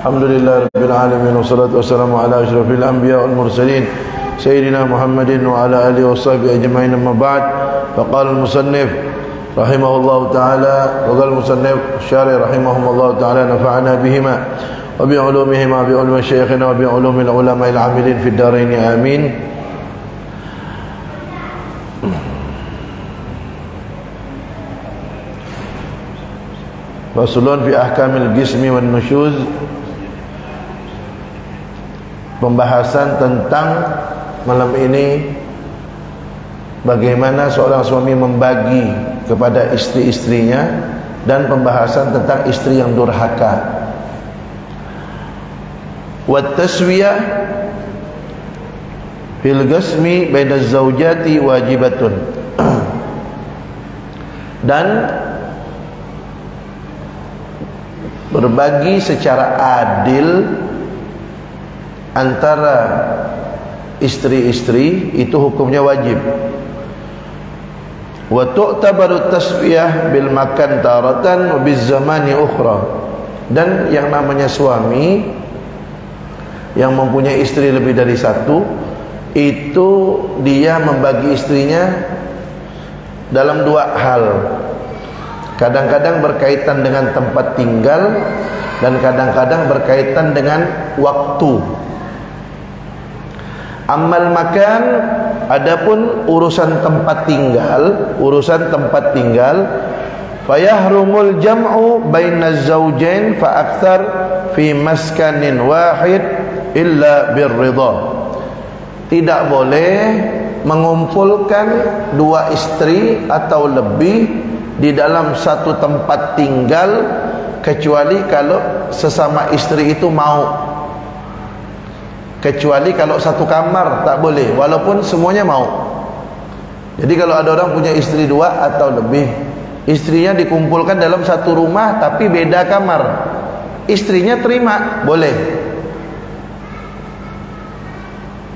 Alhamdulillah rabbil alamin wassalatu wassalamu ala asyrafil anbiya wal mursalin sayyidina Muhammadin wa ala alihi washabihi ajma'in amma ba'd. Faqala al-musannif rahimahullahu ta'ala wa qala al-musannif syarih rahimahumullah ta'ala nafa'ana bihima wa bi ulumihima bi ulumi syayikhina wa bi ulumil ulama'il amilin fid darain amin. Faslun fi ahkamil jismi wan nusyuz. Pembahasan tentang malam ini bagaimana seorang suami membagi kepada istri-istrinya dan pembahasan tentang istri yang durhaka. Wat taswiyah fil qasmi baina az-zawjati wajibatun. Dan berbagi secara adil antara istri-istri itu hukumnya wajib. Wa tu'tabaru taswiyah bil makan taratan wa biz zamani ukhra. Dan yang namanya suami yang mempunyai istri lebih dari satu, itu dia membagi istrinya dalam dua hal. Kadang-kadang berkaitan dengan tempat tinggal dan kadang-kadang berkaitan dengan waktu. Amal makan, adapun urusan tempat tinggal, fayahrumul jam'u bainaz zawjain fa aktsar fi maskanin wahid illa birridha. Tidak boleh mengumpulkan dua istri atau lebih di dalam satu tempat tinggal kecuali kalau sesama istri itu mau. Kecuali kalau satu kamar tak boleh, walaupun semuanya mau. Jadi kalau ada orang punya istri dua atau lebih, istrinya dikumpulkan dalam satu rumah tapi beda kamar, istrinya terima, boleh.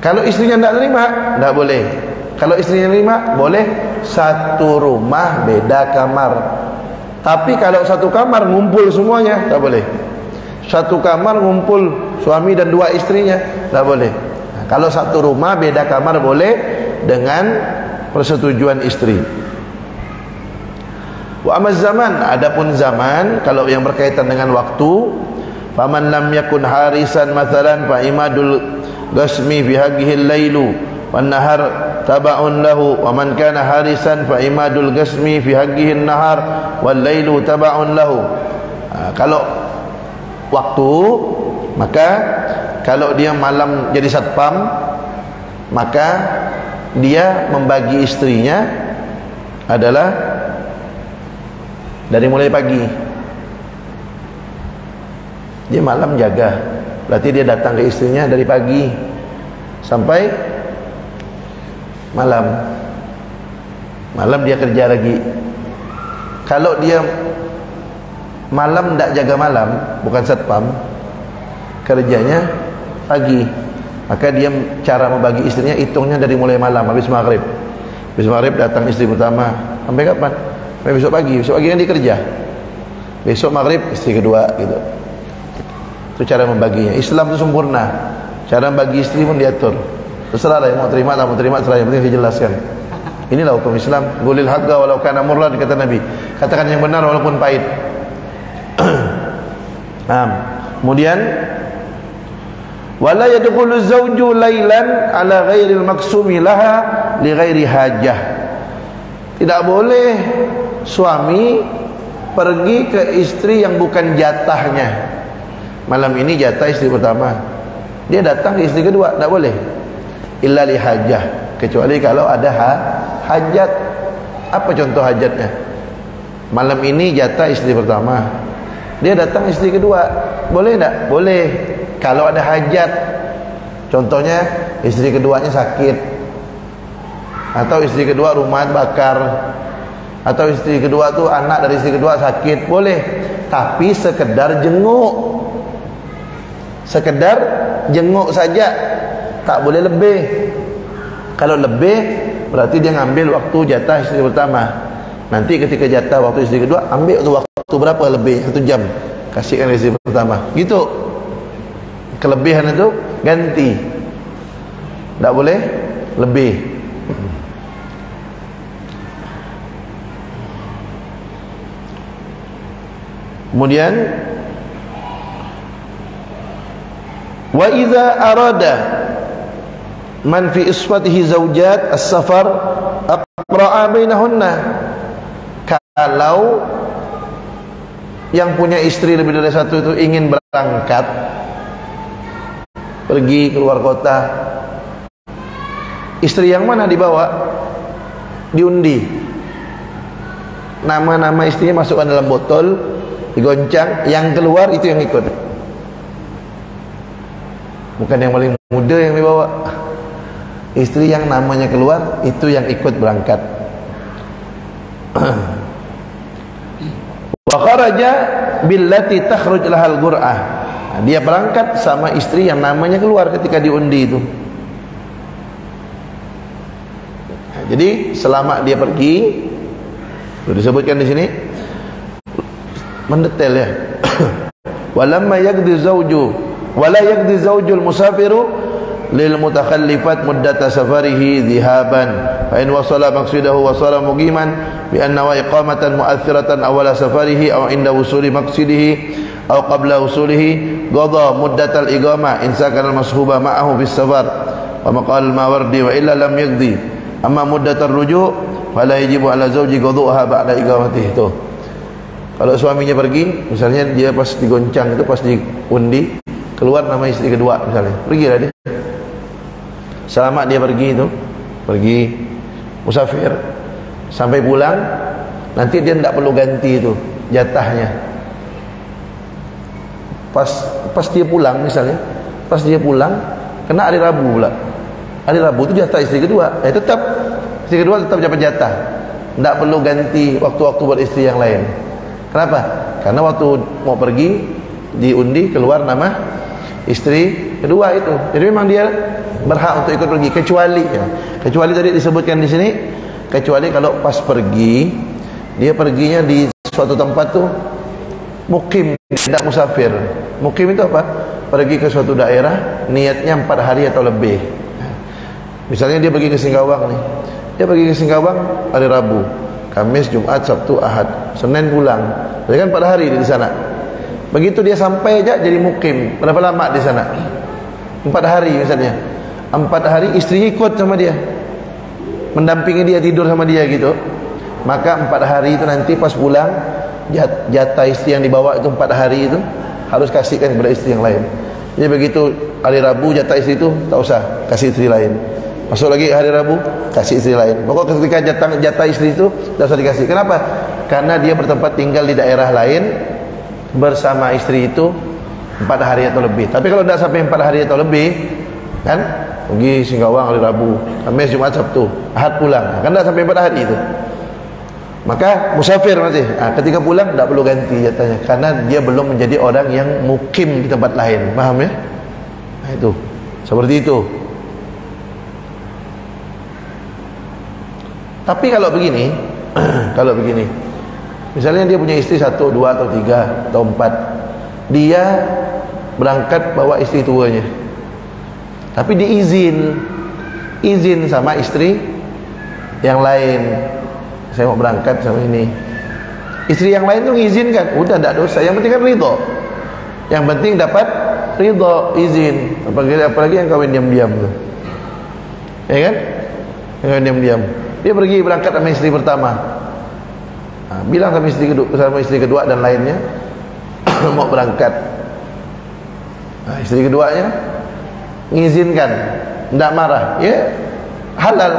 Kalau istrinya tidak terima, tidak boleh. Kalau istrinya terima, boleh. Satu rumah beda kamar. Tapi kalau satu kamar ngumpul semuanya, tak boleh. Satu kamar ngumpul suami dan dua istrinya, tak boleh. Nah, kalau satu rumah beda kamar boleh dengan persetujuan istri. Wa amaz zaman, adapun zaman kalau yang berkaitan dengan waktu, faman lam yakun harisan mathalan fa imadul qasmi fi haqqihi al-lailu wan nahar taba'un lahu wa man kana harisan fa imadul qasmi fi haqqihi an-nahar wal lailu taba'un lahu. Kalau waktu, maka kalau dia malam jadi satpam, maka dia membagi istrinya adalah dari mulai pagi. Dia malam jaga, berarti dia datang ke istrinya dari pagi sampai malam. Malam dia kerja lagi. Kalau dia malam tidak jaga malam, bukan satpam, kerjanya pagi, maka dia cara membagi istrinya hitungnya dari mulai malam, habis maghrib. Habis maghrib datang istri pertama, sampai kapan? Sampai besok pagi. Besok pagi kan dia kerja, besok maghrib istri kedua, gitu. Itu cara membaginya. Islam itu sempurna. Cara membagi istri pun diatur. Terserah lah, yang mau terima tak mau terima, terserah, yang penting dijelaskan. Inilah hukum Islam. Qulil haqqa walau kana murran, kata Nabi. Katakan yang benar walaupun pahit. Kemudian wala yadkhulu zawju lailan ala ghairil maksumi laha li ghairi hajah. Tidak boleh suami pergi ke istri yang bukan jatahnya. Malam ini jatah istri pertama, dia datang ke istri kedua, tidak boleh. Illa li hajah, kecuali kalau ada hajat. Apa contoh hajatnya? Malam ini jatah istri pertama, dia datang istri kedua, boleh tak? Boleh. Kalau ada hajat, contohnya istri keduanya sakit, atau istri kedua rumah bakar, atau istri kedua tu anak dari istri kedua sakit, boleh. Tapi sekedar jenguk saja, tak boleh lebih. Kalau lebih berarti dia ngambil waktu jatah istri pertama. Nanti ketika jatah waktu istri kedua, ambil waktu berapa lebih, 1 jam, kasihkan istri pertama, gitu. kelebihan itu ganti, tidak boleh lebih. Kemudian wa idza arada man fi isfatihi zaujat as-safar aqra'a bainahunna, kalau yang punya istri lebih dari satu itu ingin berangkat pergi keluar kota, istri yang mana dibawa? Diundi, nama-nama istrinya masukkan dalam botol, digoncang, yang keluar itu yang ikut. Bukan yang paling muda yang dibawa, istri yang namanya keluar itu yang ikut berangkat. Wa kharaja billati takhruj lahal qur'ah, dia berangkat sama istri yang namanya keluar ketika diundi itu. Jadi selama dia pergi, sudah disebutkan di sini mendetail ya. Walamma yaqdi zawju wala yaqdi zawjul musafiru lil mutakhallifat muddata safarihi dhihaban fa in wasala maqsidahu wasala muqiman bi anna wa iqamatan mu'athiratan awala safarihi aw inda wusuli maqsidihi aw qabla wusulihi qada muddatal iqamah in sakana al mashuba ma'ahu bis safar wa maqal mawardi wa illa lam yaqdi amma muddatar ruju' fala yajibu ala zawji qada'uha ba'da iqamatihi. Itu kalau suaminya pergi, misalnya dia pas digoncang itu, pas diundi, keluar nama istri kedua misalnya, pergilah dia. Selama dia pergi itu, pergi musafir, sampai pulang, nanti dia tidak perlu ganti itu jatahnya. Pas dia pulang misalnya, pas dia pulang, kena hari Rabu pula. Hari Rabu itu jatah istri kedua, tetap istri kedua tetap dapat jatah, tidak perlu ganti waktu-waktu buat istri yang lain. Kenapa? Karena waktu mau pergi diundi keluar nama istri kedua itu. Jadi memang dia berhak untuk ikut pergi, kecuali tadi disebutkan di sini, kecuali kalau pas pergi dia perginya di suatu tempat tuh mukim, tidak musafir. Mukim itu apa? Pergi ke suatu daerah niatnya 4 hari atau lebih. Misalnya dia pergi ke Singkawang nih, dia pergi ke Singkawang hari Rabu, Kamis, Jumat, Sabtu, Ahad, Senin pulang. Jadi kan 4 hari di sana. Begitu dia sampai aja jadi mukim, berapa lama di sana? 4 hari misalnya. 4 hari istrinya ikut sama dia, mendampingi dia, tidur sama dia gitu. Maka 4 hari itu nanti pas pulang, jatah istri yang dibawa itu 4 hari itu harus kasihkan kepada istri yang lain. Jadi begitu hari Rabu jatah istri itu tak usah kasih istri lain. Masuk lagi hari Rabu, kasih istri lain. Pokok ketika jatah istri itu tidak usah dikasih. Kenapa? Karena dia bertempat tinggal di daerah lain bersama istri itu 4 hari atau lebih. Tapi kalau tidak sampai 4 hari atau lebih, kan pergi Singkawang hari Rabu, Kamis, Jumat, Sabtu, Ahad pulang, kan tidak sampai 4 hari itu, maka musafir masih. Ketika pulang tidak perlu ganti jatahnya, karena dia belum menjadi orang yang mukim di tempat lain. Paham ya? Nah, itu seperti itu. Tapi kalau begini, kalau begini, misalnya dia punya istri 1, 2 atau 3 atau 4, dia berangkat bawa istri tuanya, tapi izin sama istri yang lain, saya mau berangkat sama ini. Istri yang lain tuh ngizinkan, udah tidak dosa, yang penting kan ridho, yang penting dapat ridho, izin. Apalagi yang kawin diam-diam tuh, ya kan, yang kawin diam-diam. Dia pergi berangkat sama istri pertama, bilang sama istri kedua dan lainnya mau berangkat. Istri keduanya mengizinkan, tidak marah, ya halal.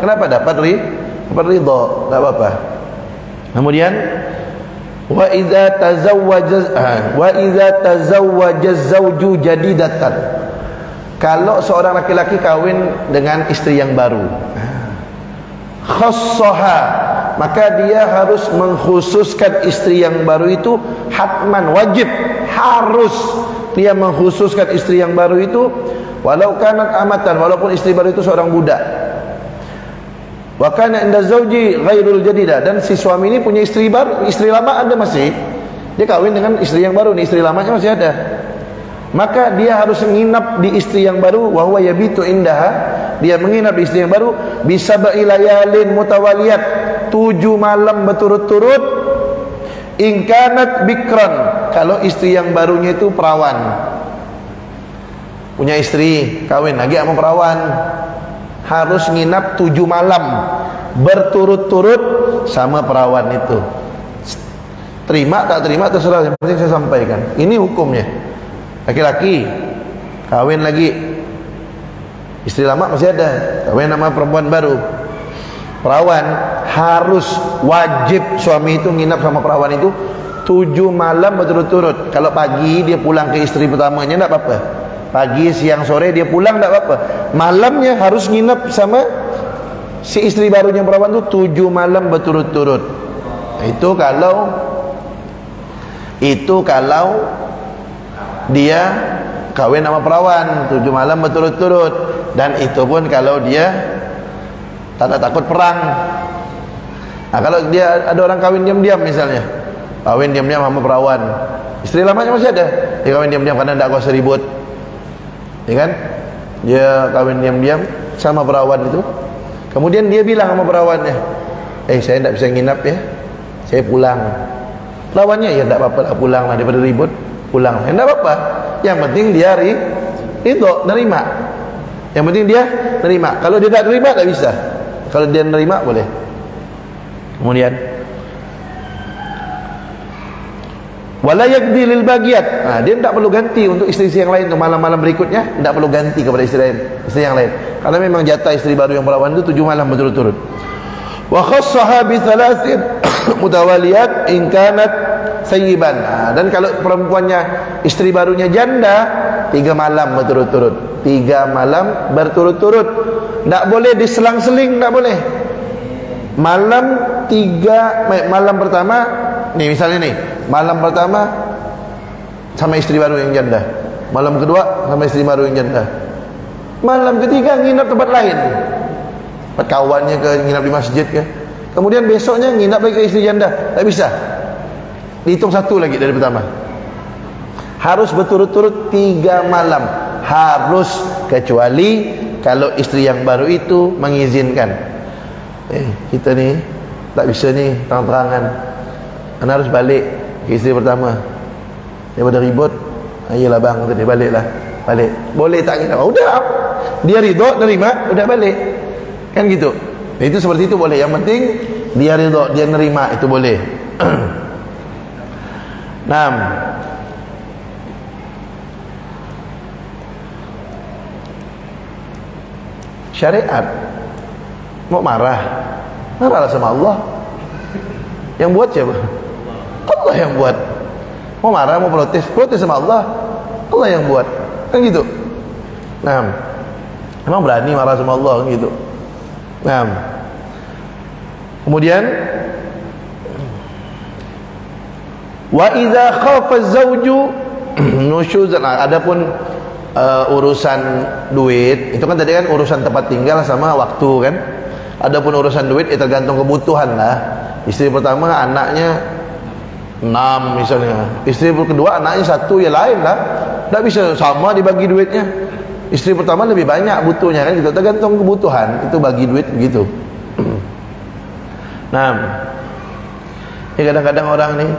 Kenapa? Dapat ridho, tidak apa-apa. Kemudian wa idza tazawwaja zawju jadidatan, kalau seorang laki-laki kawin dengan istri yang baru, khassaha, maka dia harus mengkhususkan istri yang baru itu, hatman, wajib, harus dia mengkhususkan istri yang baru itu, walau kanat amatan, walaupun istri baru itu seorang budak. Wa kana inda zauji ghairul jadida, dan si suami ini punya istri baru, istri lama ada masih, dia kawin dengan istri yang baru nih, istri lamanya masih ada. maka dia harus menginap di istri yang baru, wa huwa yabitu indaha, dia menginap di istri yang baru bisa layalin mutawaliyat, 7 malam berturut-turut, in kanat bikran, kalau istri yang barunya itu perawan. Punya istri, kawin lagi sama perawan, harus nginap 7 malam berturut-turut sama perawan itu. Terima tak terima terserah, yang penting saya sampaikan. Ini hukumnya. Laki-laki kawin lagi, istri lama masih ada, kawin sama perempuan baru, perawan, harus wajib suami itu nginap sama perawan itu 7 malam berturut-turut. Kalau pagi dia pulang ke istri pertamanya tidak apa-apa, pagi, siang, sore dia pulang tidak apa-apa, malamnya harus nginap sama si istri barunya perawan itu 7 malam berturut-turut. Itu kalau dia kawin sama perawan 7 malam berturut-turut, dan itu pun kalau dia tak takut perang. Nah, kalau dia ada orang kawin diam-diam misalnya, kawin diam-diam sama perawan, istri lamanya masih ada, dia kawin diam-diam karena tidak kuasa ribut, ya kan? Dia kawin diam-diam sama perawan itu, kemudian dia bilang sama perawannya, saya tidak bisa nginap ya, saya pulang. Lawannya, ya tidak apa-apa, pulang lah daripada ribut, pulang. Ya tidak apa-apa, yang penting dia itu nerima, yang penting dia nerima. Kalau dia tak nerima tak bisa, kalau dia nerima boleh. Kemudian wala yakdi lil bagiyat, dia tidak perlu ganti untuk istri-istri yang lain. Untuk malam-malam berikutnya tidak perlu ganti kepada istri yang lain, karena memang jatah istri baru yang perawan itu 7 malam berturut-turut. Wa khassaha bi thalathin mutawaliyat in kanat sayyiban. Dan kalau perempuannya, istri barunya janda, 3 malam berturut-turut. 3 malam berturut-turut, tidak boleh diselang-seling, tidak boleh. Malam pertama nih, misalnya nih, malam pertama sama istri baru yang janda, malam kedua sama istri baru yang janda, malam ketiga nginap tempat lain, tempat kawannya ke, nginap di masjid ke, kemudian besoknya nginap lagi ke istri janda. Tak bisa, dihitung satu lagi dari pertama. Harus berturut-turut 3 malam, harus, kecuali kalau istri yang baru itu mengizinkan. Kita ni tak bisa ni terang-terangan, anda harus balik ke istri pertama daripada ribut. Ayolah bang, tadi baliklah, balik. Boleh tak kita? Udah, dia ridha, nerima, udah balik, kan gitu. Itu seperti itu boleh, yang penting dia ridha, dia nerima, itu boleh. 6. Syariat mau marahlah sama Allah. Yang buat siapa? Allah yang buat. Mau marah, mau protes sama Allah, Allah yang buat, kan gitu. Emang berani marah sama Allah, kan gitu. Kemudian wa idza khafa az-zawju nusyuzan. Adapun urusan duit itu kan tadi kan urusan tempat tinggal sama waktu kan. Adapun urusan duit itu tergantung kebutuhan lah. Istri pertama anaknya 6 misalnya, istri kedua anaknya 1, ya lain lah, tak bisa sama dibagi duitnya. Istri pertama lebih banyak butuhnya kan gitu, tergantung kebutuhan itu bagi duit begitu. Kadang-kadang orang nih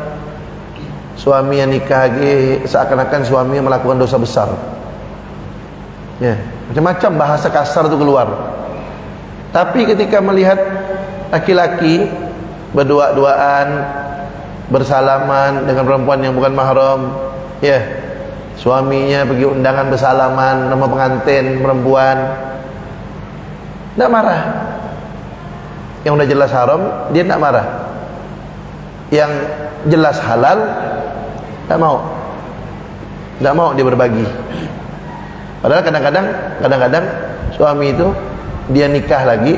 suami yang nikah lagi seakan-akan suami melakukan dosa besar. Ya, macam-macam bahasa kasar itu keluar. Tapi ketika melihat laki-laki berdua-duaan, bersalaman dengan perempuan yang bukan mahram, ya, suaminya pergi undangan bersalaman sama pengantin perempuan, tidak marah. Yang udah jelas haram dia tidak marah, yang jelas halal tidak mau dia berbagi. Padahal kadang-kadang suami itu dia nikah lagi,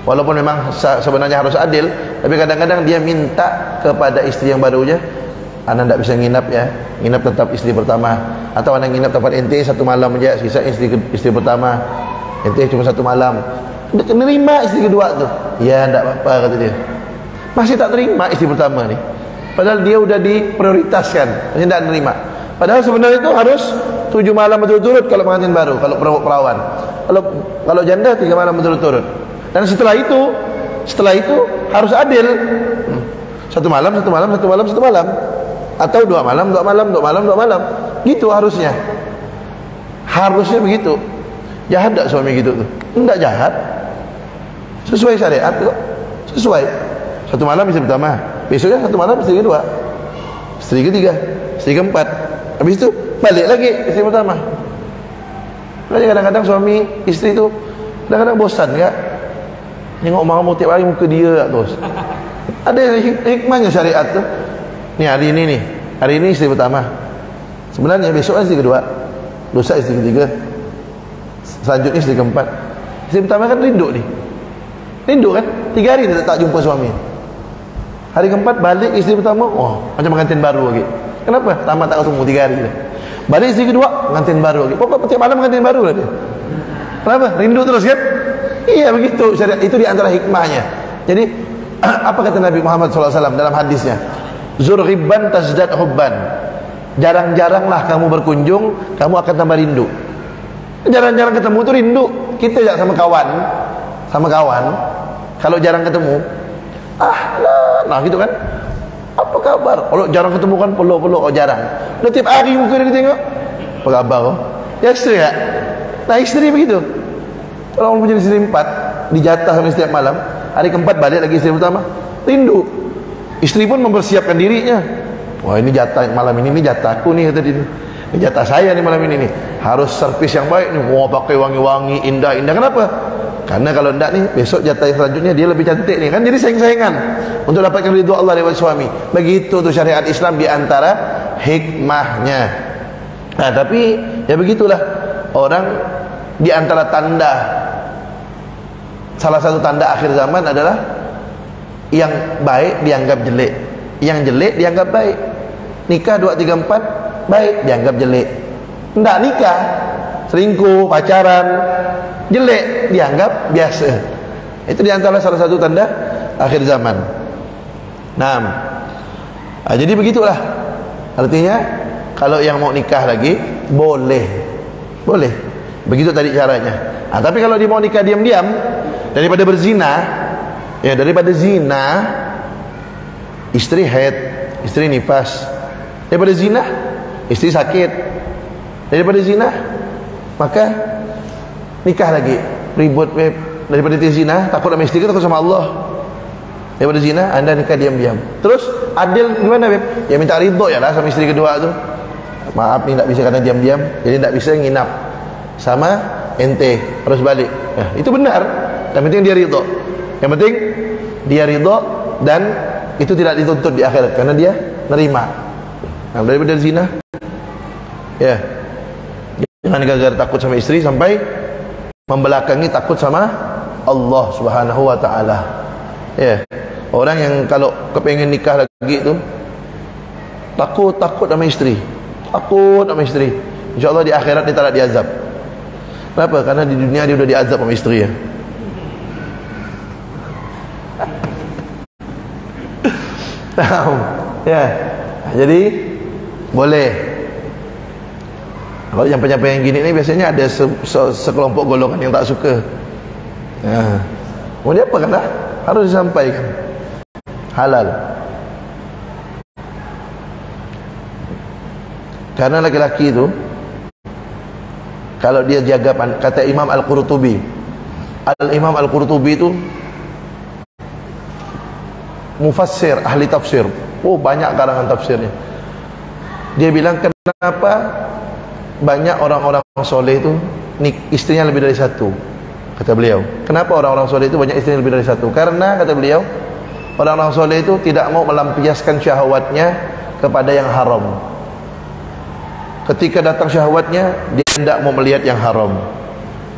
walaupun memang sebenarnya harus adil, tapi kadang-kadang dia minta kepada istri yang barunya, anda tidak bisa nginap ya, nginap tetap istri pertama, atau anda nginap tempat ente 1 malam aja, sisa istri pertama, ente cuma 1 malam. Nerima istri kedua tu, ya tidak apa-apa kata dia. Masih tak terima istri pertama ni, padahal dia udah diprioritaskan, masih tidak nerima. Padahal sebenarnya itu harus 7 malam berturut-turut kalau pengantin baru, kalau perawan. Kalau janda 3 malam berturut-turut. Dan setelah itu harus adil. 1 malam, 1 malam, 1 malam, 1 malam. Atau 2 malam, 2 malam, 2 malam, 2 malam. Gitu harusnya. Harusnya begitu. Jahat tak suami gitu tuh? Enggak jahat. Sesuai syariat kok. Sesuai. 1 malam istri pertama, besoknya 1 malam istri kedua, istri ketiga, istri keempat. Habis itu balik lagi istri pertama. Kadang-kadang suami istri itu kadang-kadang bosan enggak? Tengok mau tiap hari muka dia terus. Ada hikmahnya syariat tuh. Nih hari ini istri pertama. Sebenarnya besok istri kedua, lusa istri ketiga, selanjutnya istri keempat. Istri pertama kan rindu nih. Rindu kan? 3 hari dia tak jumpa suami. Hari keempat balik istri pertama, macam pengantin baru lagi. Kenapa? Lama tak ketemu 3 hari dah. Balik istri kedua, pengantin baru lagi. Pokok setiap malam pengantin baru lah dia. Kenapa? Rindu terus kan? Iya begitu syariat. Itu di antara hikmahnya. Jadi apa kata Nabi Muhammad SAW dalam hadisnya? Zur ghibban tazdad hubban. Jarang-jaranglah kamu berkunjung, kamu akan tambah rindu. Jarang-jarang ketemu itu rindu. Kita jak sama kawan. Kalau jarang ketemu, nah gitu kan? Apa kabar? Kalau jarang ketemu kan peluk-peluk, jarang. Udah tiap hari muka dia tengok. Apa kabar? Ya istri ya. Nah istri begitu. Kalau orang punya istri 4, dijatah sampai setiap malam. Hari keempat balik lagi istri pertama, rindu. Istri pun mempersiapkan dirinya. Wah ini jatah malam ini jatahku nih kata dia. Ini jatah saya nih malam ini nih. Harus servis yang baik nih. Wah pakai wangi-wangi, indah-indah. Kenapa? Karena kalau enggak nih, besok jatah yang selanjutnya dia lebih cantik nih. Kan jadi saing-saingan untuk dapatkan ridho Allah lewat suami. Begitu tuh syariat Islam di antara hikmahnya. Nah, tapi ya begitulah. Orang di antara tanda, salah satu tanda akhir zaman adalah yang baik dianggap jelek, yang jelek dianggap baik. Nikah 2, 3, 4 baik dianggap jelek. Enggak nikah, selingkuh, pacaran, jelek dianggap biasa. Itu diantara salah satu tanda akhir zaman. Nah, jadi begitulah. Artinya kalau yang mau nikah lagi boleh. Begitu tadi caranya. Tapi kalau dia mau nikah diam-diam daripada berzina, ya daripada zina, istri haid, istri nifas. Daripada zina, istri sakit. Daripada zina, maka nikah lagi, ribut web. Daripada dia zina, takut sama istri, takut sama Allah. Daripada zina, anda nikah diam-diam. Terus adil gimana web? Ya minta ridho ya lah sama istri kedua tu. Maaf ni tak bisa kata diam-diam, jadi tak bisa nginap sama ente, harus balik. Itu benar. Yang penting dia ridho. Yang penting dia ridho dan itu tidak dituntut di akhirat karena dia nerima. Nah, daripada zina, ya jangan gara-gara takut sama istri sampai membelakangi takut sama Allah Subhanahu wa taala. Ya. Orang yang kalau kepengen nikah lagi itu takut sama istri. Takut sama istri. Insya-Allah di akhirat dia tak diazab. Kenapa? Karena di dunia dia sudah diazab sama istri ya. Ya. Jadi boleh. Kalau nyampe-nyampe yang gini ni biasanya ada sekelompok golongan yang tak suka. Mau dia apa kan dah? Harus disampaikan. Halal. Karena laki-laki itu kalau dia jaga, kata Imam Al-Qurtubi. Imam Al-Qurtubi itu mufassir, ahli tafsir. Banyak karangan tafsirnya. Dia bilang kenapa banyak orang-orang soleh itu istrinya lebih dari satu. Kata beliau, kenapa orang-orang soleh itu banyak istrinya lebih dari satu? Karena kata beliau, orang-orang soleh itu tidak mau melampiaskan syahwatnya kepada yang haram. Ketika datang syahwatnya, dia tidak mau melihat yang haram.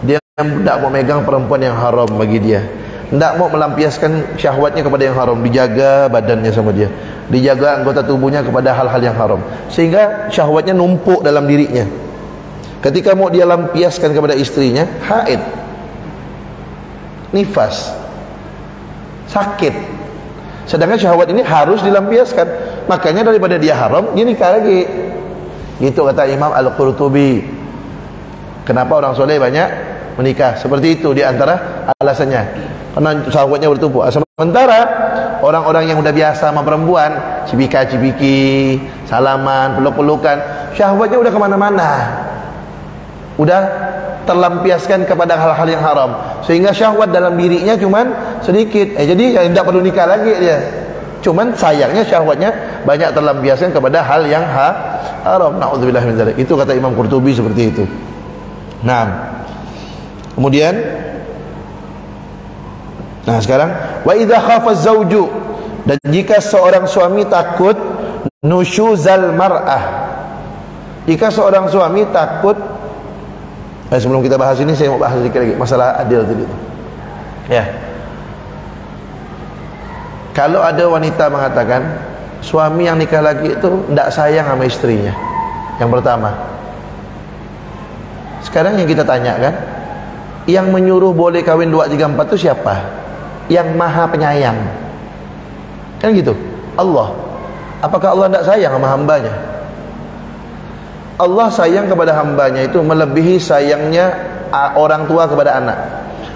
Dia tidak mau megang perempuan yang haram bagi dia. Tidak mau melampiaskan syahwatnya kepada yang haram. Dijaga badannya sama dia, dijaga anggota tubuhnya kepada hal-hal yang haram, sehingga syahwatnya numpuk dalam dirinya. Ketika mau dia lampiaskan kepada istrinya, haid, nifas, sakit. Sedangkan syahwat ini harus dilampiaskan. Makanya daripada dia haram, dia nikah lagi. Gitu kata Imam Al-Qurtubi. Kenapa orang soleh banyak menikah? Seperti itu di antara alasannya. Karena syahwatnya bertumpuk. Sementara orang-orang yang udah biasa sama perempuan, cibika-cibiki, salaman, peluk-pelukan, syahwatnya udah kemana-mana, udah terlampiaskan kepada hal-hal yang haram, sehingga syahwat dalam dirinya cuman sedikit. Jadi ya tidak perlu nikah lagi dia. Cuman sayangnya syahwatnya banyak terlampiaskan kepada hal yang haram. Na'udzubillah min dzalik. Itu kata Imam Qurtubi seperti itu. Nah, kemudian, nah sekarang, wa idza khafa az-zawju, dan jika seorang suami takut nusyuzal mar'ah, jika seorang suami takut, sebelum kita bahas ini saya mau bahas sedikit lagi masalah adil tadi itu. Ya. Kalau ada wanita mengatakan suami yang nikah lagi itu tidak sayang sama istrinya, yang pertama. Sekarang yang kita tanyakan, yang menyuruh boleh kawin 2, 3, 4 itu siapa? Yang maha penyayang, kan gitu? Allah. Apakah Allah tidak sayang sama hambanya? Allah sayang kepada hambanya itu melebihi sayangnya orang tua kepada anak,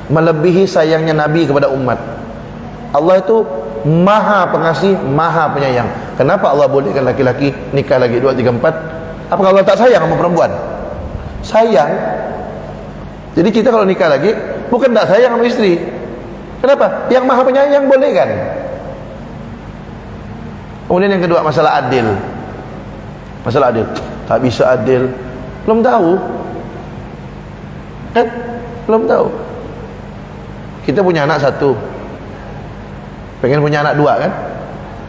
melebihi sayangnya Nabi kepada umat. Allah itu maha pengasih, maha penyayang. Kenapa Allah bolehkan laki-laki nikah lagi 2, 3, 4? Apakah Allah tak sayang sama perempuan? Sayang. Jadi kita kalau nikah lagi bukan tak sayang sama istri. Kenapa? Yang maha penyayang boleh kan? Kemudian yang kedua, masalah adil. Masalah adil, tak bisa adil, belum tahu kan? Belum tahu. Kita punya anak 1, pengen punya anak 2 kan?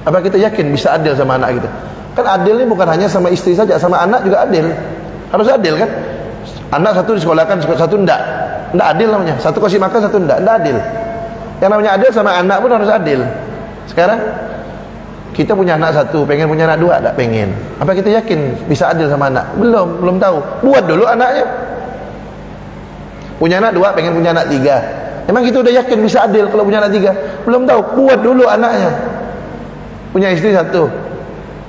Apa kita yakin bisa adil sama anak kita? Kan adil ini bukan hanya sama istri saja, sama anak juga adil. Harus adil kan? Anak 1 disekolahkan, 1 enggak adil namanya. 1 kasih makan, 1 enggak adil. Yang namanya adil sama anak pun harus adil. Sekarang kita punya anak 1, pengen punya anak 2, tak pengen. Apa kita yakin bisa adil sama anak? Belum tahu. Buat dulu anaknya. Punya anak 2, pengen punya anak 3. Emang kita udah yakin bisa adil kalau punya anak 3? Belum tahu. Buat dulu anaknya. Punya istri 1,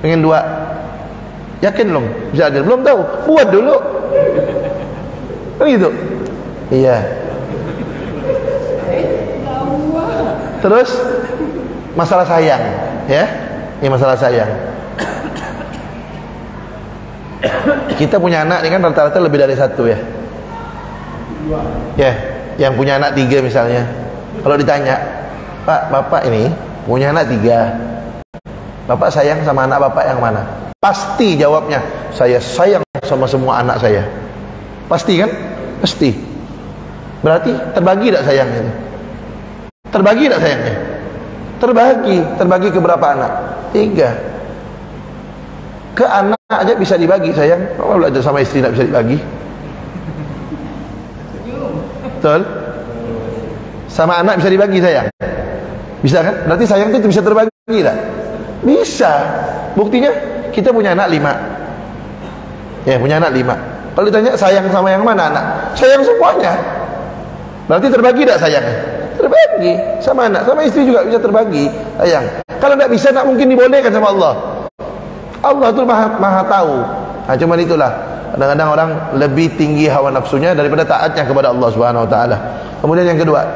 pengen 2. Yakin belum bisa adil? Belum tahu. Buat dulu. Kan gitu. Iya. Terus masalah sayang, ya. Ini masalah sayang. Kita punya anak ini kan rata-rata lebih dari 1 ya. Ya, yang punya anak 3 misalnya. Kalau ditanya, Pak, Bapak ini punya anak 3, Bapak sayang sama anak Bapak yang mana? Pasti jawabnya, saya sayang sama semua anak saya. Pasti kan? Pasti. Berarti terbagi tak sayangnya itu? Terbagi tak sayangnya? Terbagi ke berapa anak? 3. Ke anak aja bisa dibagi sayang. Kalau belajar sama istri tak bisa dibagi. Betul? Sama anak bisa dibagi sayang? Bisa kan? Berarti sayang itu bisa terbagi tak? Bisa. Buktinya kita punya anak 5. Ya, punya anak 5. Kalau ditanya sayang sama yang mana anak? Sayang semuanya. Berarti terbagi tak sayangnya? Terbagi. Sama anak, sama istri juga bisa terbagi sayang. Kalau tidak bisa, tak mungkin dibolehkan sama Allah. Allah itu maha tahu. Nah, cuman itulah, kadang-kadang orang lebih tinggi hawa nafsunya daripada taatnya kepada Allah Subhanahu wa taala. Kemudian yang kedua,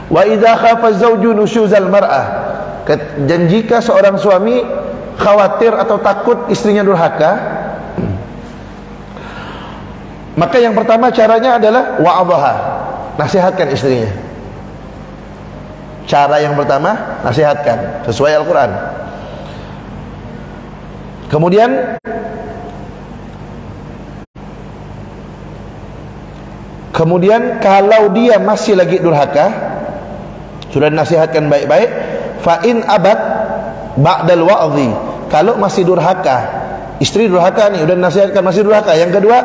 wa idza khafa az-zawju nusyuzal mar'ah, dan jika seorang suami khawatir atau takut istrinya durhaka, maka yang pertama caranya adalah wa'adhaha, nasihatkan istrinya. Cara yang pertama, nasihatkan sesuai Al-Quran. Kemudian kalau dia masih lagi durhaka, sudah nasihatkan baik-baik, fa in abad ba'dal wa'dhi, kalau masih durhaka, istri durhaka nih, udah nasihatkan masih durhaka. Yang kedua,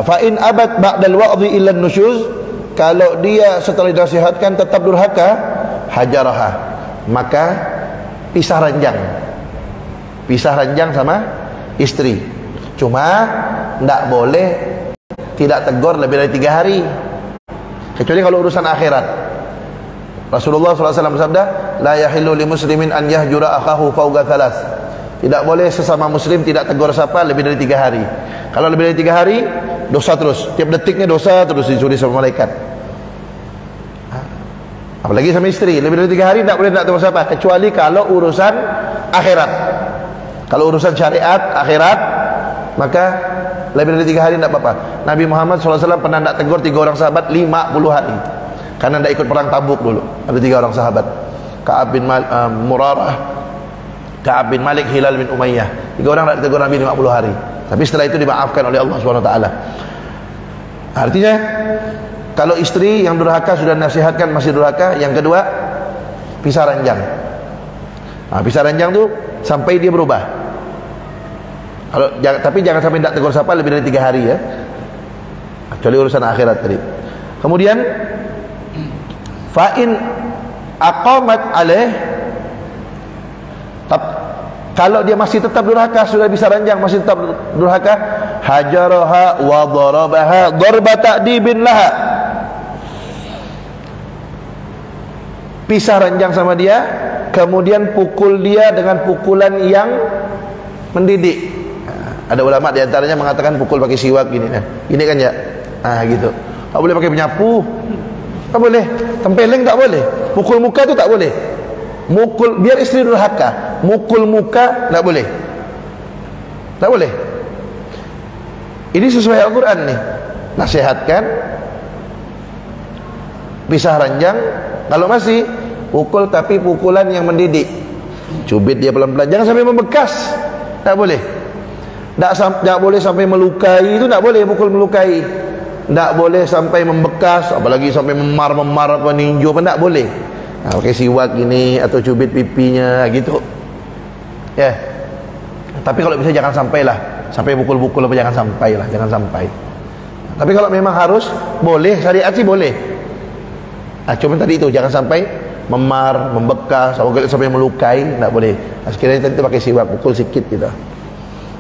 fa in abad ba'dal wa'dhi illa nusyuz, kalau dia setelah dinasihatkan tetap durhaka, hajaraha, maka pisah ranjang sama istri. Cuma tidak boleh tidak tegur lebih dari 3 hari, kecuali kalau urusan akhirat. Rasulullah SAW bersabda, la yahillu li muslimin an yahjura akhahu fawqa 3. Tidak boleh sesama muslim tidak tegur sapa lebih dari 3 hari. Kalau lebih dari 3 hari, dosa terus. Tiap detiknya dosa terus dicuri sama malaikat. Apalagi sama istri, lebih dari 3 hari tidak boleh tidak tegur sapa, kecuali kalau urusan akhirat. Kalau urusan syariat akhirat, maka lebih dari 3 hari tidak apa-apa. Nabi Muhammad SAW pernah tidak tegur 3 orang sahabat 50 hari, karena tidak ikut perang Tabuk dulu. Ada 3 orang sahabat, Ka'ab bin Murarah, Ka'ab bin Malik, Hilal bin Umayyah. 3 orang tidak tegur Nabi 50 hari. Tapi setelah itu dimaafkan oleh Allah SWT. Artinya, kalau istri yang durhaka sudah nasihatkan masih durhaka, yang kedua pisah ranjang. Nah, pisah ranjang tu sampai dia berubah. Tapi jangan sampai tidak tegur sapa lebih dari 3 hari ya, kecuali urusan akhirat tadi. Kemudian fa'in aqamat alaih, kalau dia masih tetap durhaka, sudah bisa ranjang masih tetap durhaka, hajaraha wa darabaha darba ta'dibin laha, pisah ranjang sama dia, kemudian pukul dia dengan pukulan yang mendidik. Ada ulama di antaranya mengatakan pukul pakai siwak gini kan. Gini kan ya. Gitu. Tak boleh pakai penyapu. Tak boleh. Tempeleng tak boleh. Pukul muka tu tak boleh. Mukul, biar istri durhaka, mukul muka tak boleh. Tak boleh. Ini sesuai Al-Quran nih. Nasihatkan, pisah ranjang. Kalau masih pukul, tapi pukulan yang mendidik. Cubit dia pelan-pelan. Jangan sampai membekas. Tak boleh. Tak boleh sampai melukai, itu tak boleh pukul melukai. Tak boleh sampai membekas, apalagi sampai memar-memar apa ninju apa, tak boleh. Pakai siwak gini atau cubit pipinya gitu. Ya. Tapi kalau bisa jangan sampailah sampai pukul-pukul apa, jangan sampailah, jangan sampai. Tapi kalau memang harus, boleh, syariat sih boleh. Cuma tadi itu jangan sampai memar, membekas, sampai melukai, tak boleh. Sekiranya tadi itu pakai siwak, pukul sikit gitu.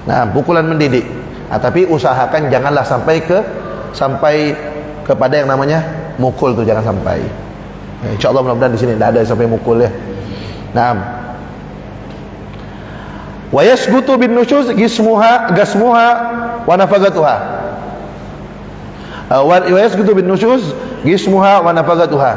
Nah, pukulan mendidik. Tapi usahakan janganlah sampai kepada yang namanya mukul tu, jangan sampai. InsyaAllah mudah-mudahan di sini tidak ada sampai mukul ya. Nah, wa yasbutu bin nusyuz gasmuha wa nafagatuha. Wa yasbutu bin nusyuz gismuha wa nafagatuha.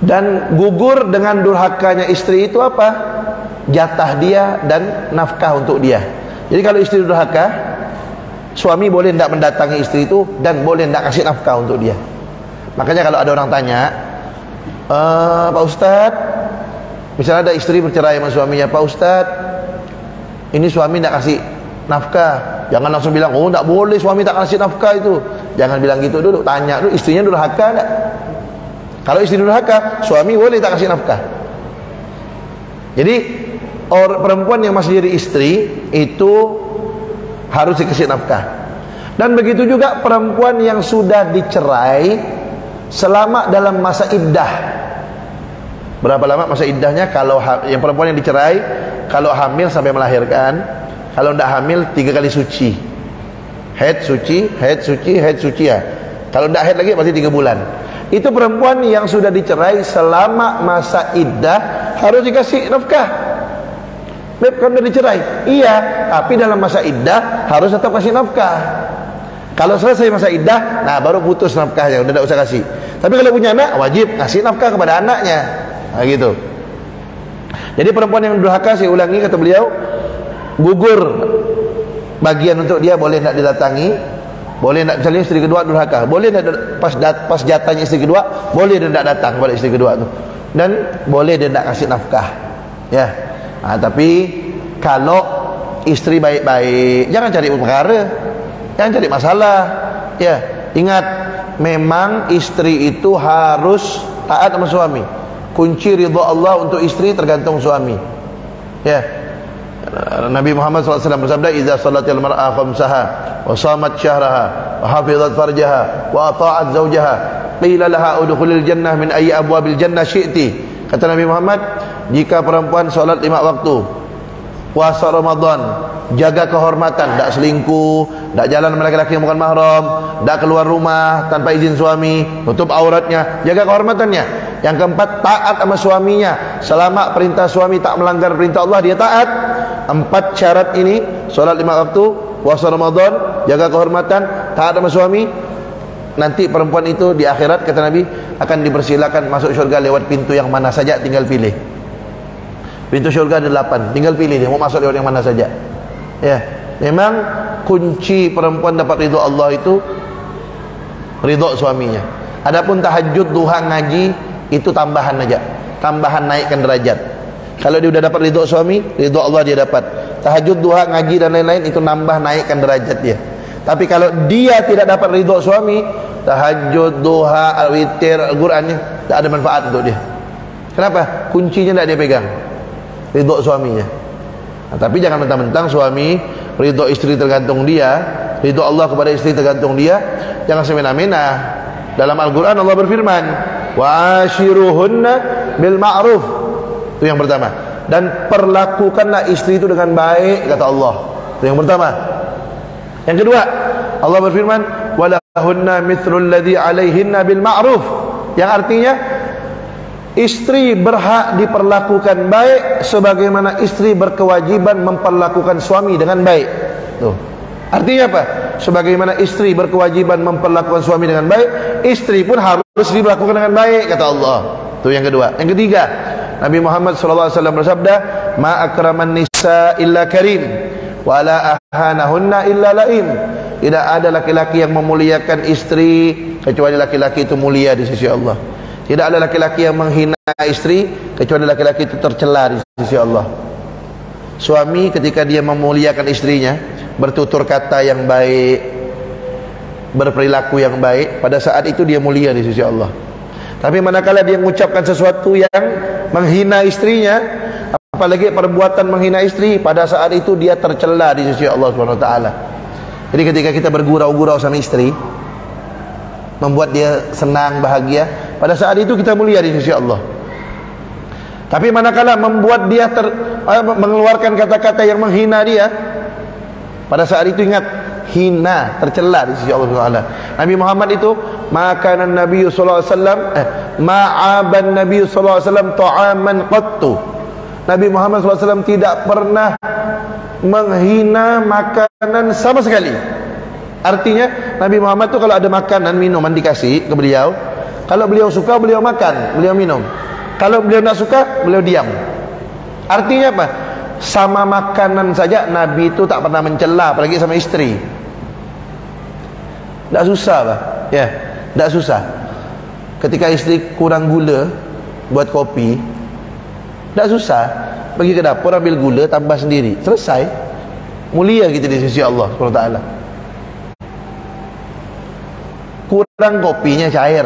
Dan gugur dengan durhakanya istri itu apa? Jatah dia dan nafkah untuk dia. Jadi kalau istri durhaka, suami boleh tidak mendatangi istri itu dan boleh tidak kasih nafkah untuk dia. Makanya kalau ada orang tanya, Pak Ustadz, misalnya ada istri bercerai sama suaminya, Pak Ustadz, ini suami tidak kasih nafkah. Jangan langsung bilang, oh tidak boleh suami tak kasih nafkah itu. Jangan bilang gitu dulu, tanya dulu istrinya durhaka tidak. Kalau istri durhaka, suami boleh tak kasih nafkah. Jadi perempuan yang masih jadi istri itu harus dikasih nafkah. Dan begitu juga perempuan yang sudah dicerai selama dalam masa iddah. Berapa lama masa iddahnya? Kalau yang perempuan yang dicerai, kalau hamil sampai melahirkan, kalau tidak hamil 3 kali suci. Haid suci, haid suci, haid suci ya. Kalau tidak haid lagi pasti 3 bulan. Itu perempuan yang sudah dicerai selama masa iddah harus dikasih nafkah. Beb, kan udah dicerai? Iya, tapi dalam masa iddah harus tetap kasih nafkah. Kalau selesai masa iddah, nah baru putus nafkahnya, udah tidak usah kasih. Tapi kalau punya anak, wajib kasih nafkah kepada anaknya. Nah, gitu. Jadi perempuan yang durhaka, saya ulangi kata beliau, gugur bagian untuk dia, boleh tidak didatangi, boleh tidak, misalnya istri kedua durhaka, boleh tidak pas jatahnya istri kedua, boleh dia tidak datang kepada istri kedua itu, dan boleh dia tidak kasih nafkah. Ya. Tapi kalau istri baik-baik, jangan cari perkara, jangan cari masalah. Ya, ingat, memang istri itu harus taat sama suami. Kunci ridha Allah untuk istri tergantung suami. Ya, Nabi Muhammad SAW bersabda, "Idza salatil mar'a khamsaha wa shamat syahraha wa hafizat farjaha wa ata'at zawjaha qila laha udkhulil jannah min ayyi abwabil jannah syi'ti." Kata Nabi Muhammad, jika perempuan solat 5 waktu, puasa Ramadan, jaga kehormatan, tak selingkuh, tak jalan sama laki-laki yang bukan mahram, tak keluar rumah tanpa izin suami, tutup auratnya, jaga kehormatannya. Yang keempat, taat sama suaminya, selama perintah suami tak melanggar perintah Allah, dia taat. 4 syarat ini, solat 5 waktu, puasa Ramadan, jaga kehormatan, taat sama suami, nanti perempuan itu di akhirat, kata Nabi, akan dipersilakan masuk syurga lewat pintu yang mana saja, tinggal pilih. Pintu syurga ada 8, tinggal pilih dia mau masuk lewat yang mana saja. Ya, memang kunci perempuan dapat ridho Allah itu ridho suaminya. Adapun tahajud, duha, ngaji itu tambahan aja, tambahan naikkan derajat. Kalau dia sudah dapat ridho suami, ridho Allah dia dapat. Tahajud, duha, ngaji dan lain-lain itu nambah naikkan derajat dia. Tapi kalau dia tidak dapat ridho suami, tahajud, duha, al-witir, Al-Qurannya tak ada manfaat untuk dia. Kenapa? Kuncinya tidak dia pegang, ridho suaminya. Nah, tapi jangan mentang-mentang suami ridho istri tergantung dia, ridho Allah kepada istri tergantung dia, jangan semena-mena. Dalam Al-Quran Allah berfirman, wa ashiruhunna bil ma'ruf. Itu yang pertama. Dan perlakukanlah istri itu dengan baik, kata Allah. Itu yang pertama. Yang kedua, Allah berfirman, walahunna mithlul ladzi 'alaihinna bil ma'ruf. Yang artinya istri berhak diperlakukan baik sebagaimana istri berkewajiban memperlakukan suami dengan baik. Tuh. Artinya apa? Sebagaimana istri berkewajiban memperlakukan suami dengan baik, istri pun harus diperlakukan dengan baik, kata Allah. Itu yang kedua. Yang ketiga, Nabi Muhammad SAW bersabda, ma akraman nisa illa karim, wa la ahanahunna illa laim. Tidak ada laki-laki yang memuliakan istri kecuali laki-laki itu mulia di sisi Allah. Tidak ada laki-laki yang menghina istri kecuali laki-laki itu tercela di sisi Allah. Suami ketika dia memuliakan istrinya, bertutur kata yang baik, berperilaku yang baik, pada saat itu dia mulia di sisi Allah. Tapi manakala dia mengucapkan sesuatu yang menghina istrinya, apalagi perbuatan menghina istri, pada saat itu dia tercela di sisi Allah SWT. Jadi ketika kita bergurau-gurau sama istri, membuat dia senang, bahagia, pada saat itu kita mulia di sisi Allah. Tapi manakala membuat dia mengeluarkan kata-kata yang menghina dia, pada saat itu ingat, hina, tercela di sisi Allah SWT. Nabi Muhammad itu, makanan Nabi SAW, ma'aban Nabi SAW ta'aman qattu. Nabi Muhammad SAW tidak pernah menghina makanan sama sekali. Artinya Nabi Muhammad itu kalau ada makanan, minuman dikasih ke beliau, kalau beliau suka beliau makan, beliau minum. Kalau beliau tidak suka, beliau diam. Artinya apa? Sama makanan saja Nabi itu tak pernah mencela, apalagi sama istri. Tak susah lah, ya, tak susah. Ketika istri kurang gula buat kopi, tak susah, pergi ke dapur ambil gula tambah sendiri, selesai. Mulia kita di sisi Allah SWT. Kurang kopinya cair,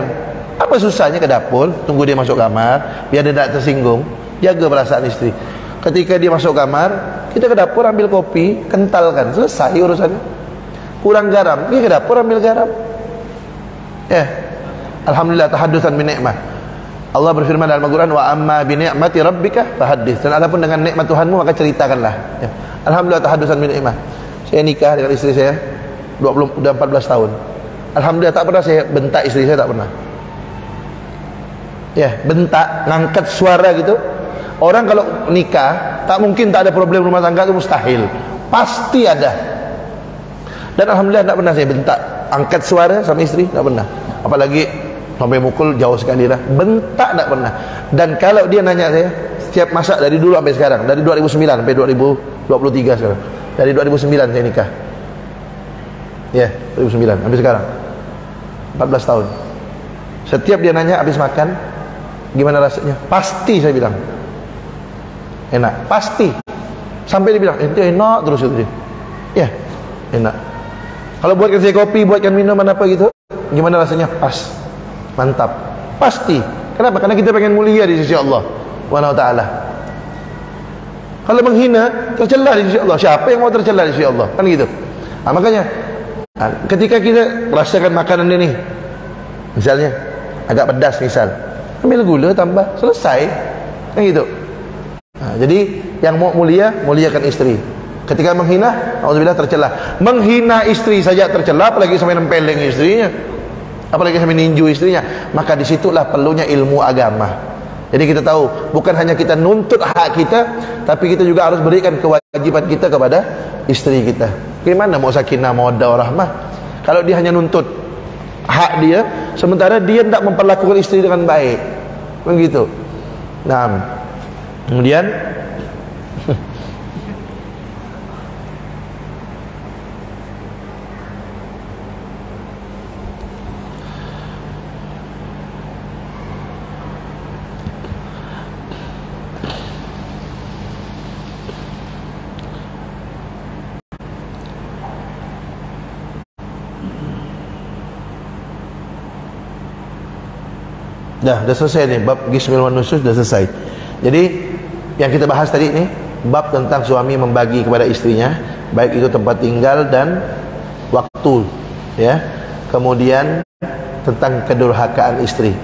apa susahnya ke dapur, tunggu dia masuk kamar, biar dia tak tersinggung. Jaga perasaan istri. Ketika dia masuk kamar, kita ke dapur ambil kopi, kentalkan, selesai urusannya. Kurang garam, pergi ke dapur ambil garam. Ya, alhamdulillah, tahaddusan bi ni'mah. Allah berfirman dalam Al-Quran, wa amma bi ni'mati rabbika fahaddits. Dan adapun dengan nikmat Tuhanmu maka ceritakanlah. Ya. Alhamdulillah, tahaddusan bi ni'mah. Saya nikah dengan istri saya 14 tahun. Alhamdulillah, tak pernah saya bentak istri saya, tak pernah. Ya, bentak, ngangkat suara gitu. Orang kalau nikah, tak mungkin tak ada problem rumah tangga, itu mustahil. Pasti ada. Dan alhamdulillah tak pernah saya bentak, angkat suara sama istri, tak pernah. Apalagi sampai mukul, jauh sekali lah. Bentak tak pernah. Dan kalau dia nanya saya, setiap masa dari dulu sampai sekarang, dari 2009 sampai 2023 sekarang. Dari 2009 saya nikah. Ya, 2009 sampai sekarang. 14 tahun. Setiap dia nanya habis makan, gimana rasanya? Pasti saya bilang enak, pasti. Sampai dia bilang, itu enak terus itu dia. Ya, enak. Kalau buatkan saya kopi, buatkan minuman apa gitu, gimana rasanya? Pas, mantap, pasti. Kenapa? Karena kita pengen mulia di sisi Allah Subhanahu wa ta'ala. Kalau menghina, tercela di sisi Allah. Siapa yang mau tercela di sisi Allah? Kan gitu. Nah, makanya ketika kita rasakan makanan ini, misalnya agak pedas misal, ambil gula tambah, selesai. Kan gitu. Jadi yang mau mulia, muliakan istri. Ketika menghina, auzubillah, tercela. Menghina istri saja tercela, apalagi sampai nempeleng istrinya, apalagi sampai ninju istrinya. Maka disitulah perlunya ilmu agama. Jadi kita tahu, bukan hanya kita nuntut hak kita, tapi kita juga harus berikan kewajiban kita kepada istri kita. Gimana mau sakinah, mawaddah warahmah kalau dia hanya nuntut hak dia, sementara dia tidak memperlakukan istri dengan baik, begitu. Nah, kemudian dah selesai nih bab Gismil wan Nusyuz, dah selesai. Jadi yang kita bahas tadi nih bab tentang suami membagi kepada istrinya, baik itu tempat tinggal dan waktu, ya. Kemudian tentang kedurhakaan istri.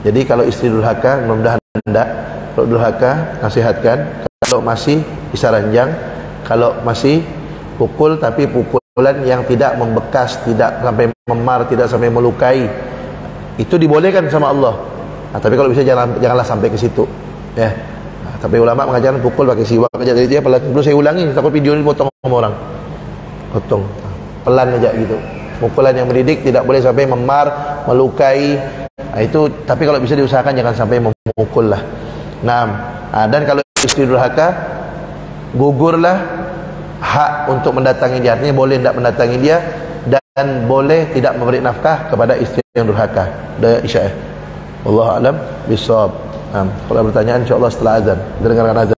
Jadi kalau istri durhaka, mudah-mudahan tidak. Kalau durhaka, nasihatkan. Kalau masih bisa ranjang. Kalau masih pukul, tapi pukulan yang tidak membekas, tidak sampai memar, tidak sampai melukai. Itu dibolehkan sama Allah. Tapi kalau bisa janganlah sampai ke situ, ya. Tapi ulama mengajarkan pukul pakai siwak aja. Jadi dia pelan. Perlu saya ulangi, takut video ini potong sama orang. Potong, pelan aja gitu. Pukulan yang mendidik, tidak boleh sampai memar, melukai. Itu. Tapi kalau bisa diusahakan jangan sampai memukul lah. Dan kalau istri durhaka, gugurlah hak untuk mendatangi dia. Artinya boleh tidak mendatangi dia, dan boleh tidak memberi nafkah kepada istri yang durhaka. Dah isya. Wallahu a'lam bishawab. Kalau ada pertanyaan insyaallah setelah azan. Dengarkan azan.